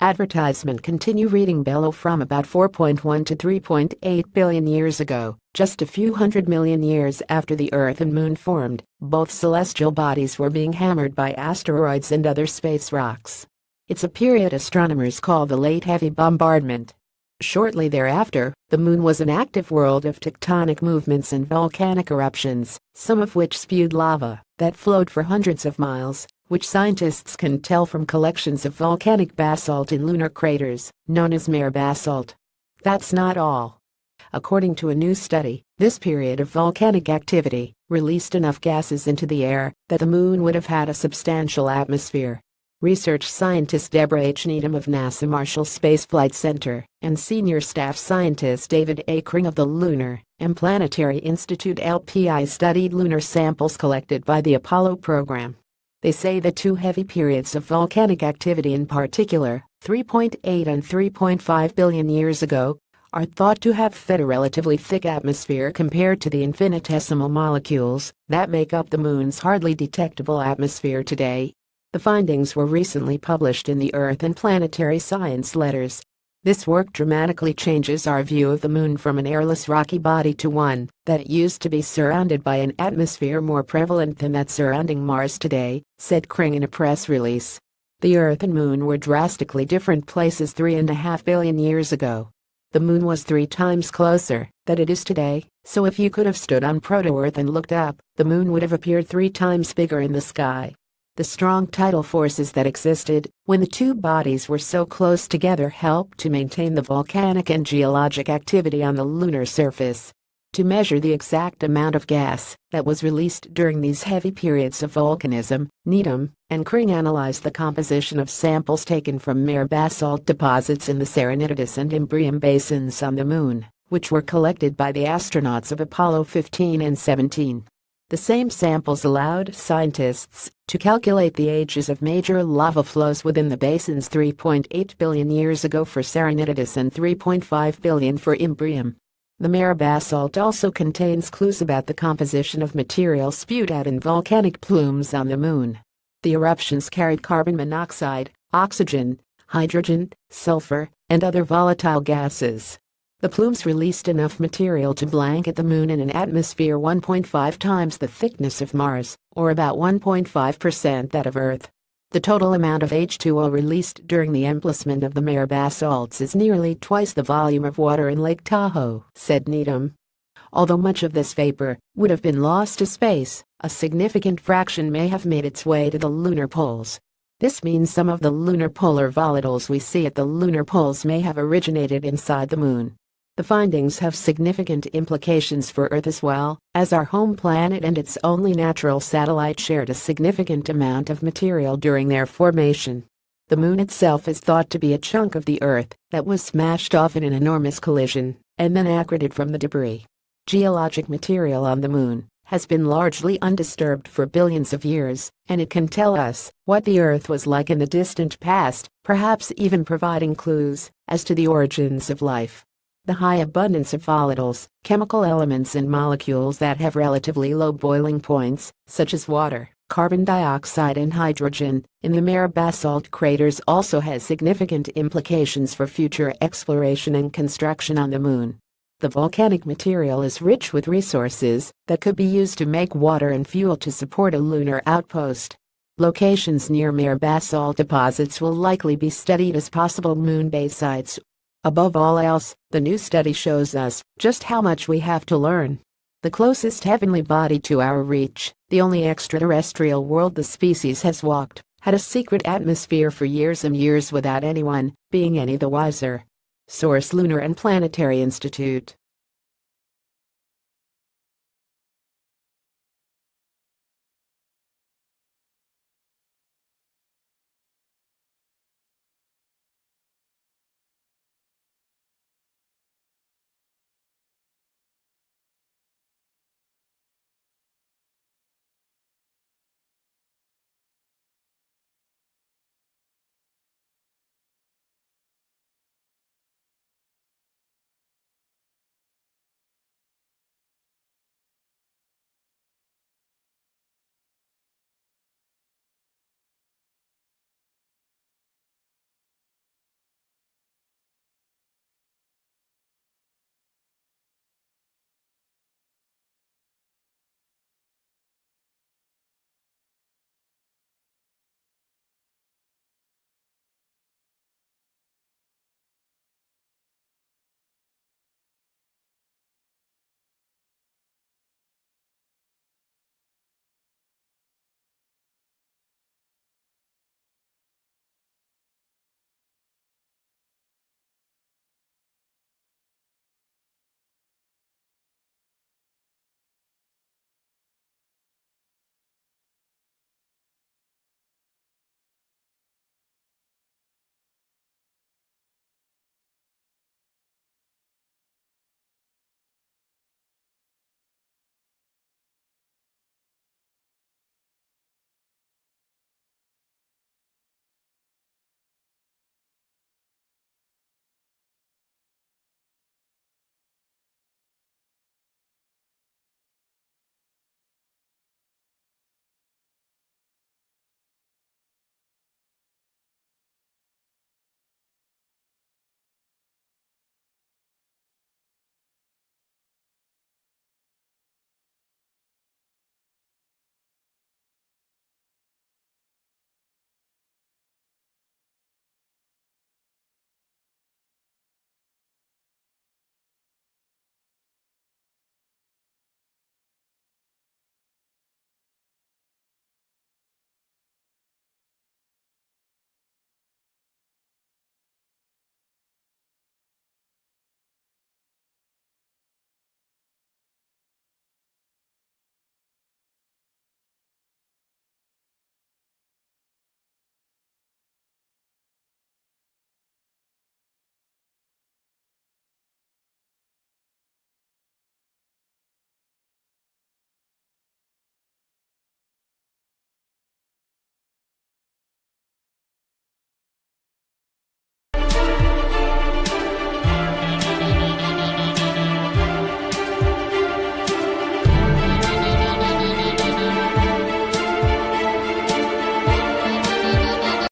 Advertisement Continue Reading BelowFrom about 4.1 to 3.8 billion years ago, just a few 100 million years after the Earth and Moon formed, both celestial bodies were being hammered by asteroids and other space rocks. It's a period astronomers call the Late Heavy Bombardment. Shortly thereafter, the Moon was an active world of tectonic movements and volcanic eruptions, some of which spewed lava that flowed for hundreds of miles, which scientists can tell from collections of volcanic basalt in lunar craters, known as mare basalt. That's not all. According to a new study, this period of volcanic activity released enough gases into the air that the Moon would have had a substantial atmosphere. Research scientist Deborah H. Needham of NASA Marshall Space Flight Center and senior staff scientist David A. Kring of the Lunar and Planetary Institute (LPI) studied lunar samples collected by the Apollo program. They say the two heavy periods of volcanic activity, in particular, 3.8 and 3.5 billion years ago, are thought to have fed a relatively thick atmosphere compared to the infinitesimal molecules that make up the Moon's hardly detectable atmosphere today. The findings were recently published in the Earth and Planetary Science Letters. This work dramatically changes our view of the Moon from an airless rocky body to one that used to be surrounded by an atmosphere more prevalent than that surrounding Mars today, said Kring in a press release. The Earth and Moon were drastically different places 3.5 billion years ago. The Moon was 3 times closer than it is today, so if you could have stood on proto-Earth and looked up, the Moon would have appeared 3 times bigger in the sky. The strong tidal forces that existed when the two bodies were so close together helped to maintain the volcanic and geologic activity on the lunar surface. To measure the exact amount of gas that was released during these heavy periods of volcanism, Needham and Kring analyzed the composition of samples taken from mare basalt deposits in the Serenitas and Imbrium basins on the Moon, which were collected by the astronauts of Apollo 15 and 17. The same samples allowed scientists to calculate the ages of major lava flows within the basins 3.8 billion years ago for Serenitas and 3.5 billion for Imbrium. The mare basalt also contains clues about the composition of material spewed out in volcanic plumes on the Moon. The eruptions carried carbon monoxide, oxygen, hydrogen, sulfur, and other volatile gases. The plumes released enough material to blanket the Moon in an atmosphere 1.5 times the thickness of Mars, or about 1.5% that of Earth. The total amount of H2O released during the emplacement of the mare basalts is nearly twice the volume of water in Lake Tahoe, said Needham. Although much of this vapor would have been lost to space, a significant fraction may have made its way to the lunar poles. This means some of the lunar polar volatiles we see at the lunar poles may have originated inside the Moon. The findings have significant implications for Earth as well, as our home planet and its only natural satellite shared a significant amount of material during their formation. The Moon itself is thought to be a chunk of the Earth that was smashed off in an enormous collision, and then accreted from the debris. Geologic material on the Moon has been largely undisturbed for billions of years, and it can tell us what the Earth was like in the distant past, perhaps even providing clues as to the origins of life. The high abundance of volatiles, chemical elements and molecules that have relatively low boiling points, such as water, carbon dioxide and hydrogen, in the mare basalt craters also has significant implications for future exploration and construction on the Moon. The volcanic material is rich with resources that could be used to make water and fuel to support a lunar outpost. Locations near mare basalt deposits will likely be studied as possible moon base sites. Above all else, the new study shows us just how much we have to learn. The closest heavenly body to our reach, the only extraterrestrial world the species has walked, had a secret atmosphere for years and years without anyone being any the wiser. Source: Lunar and Planetary Institute.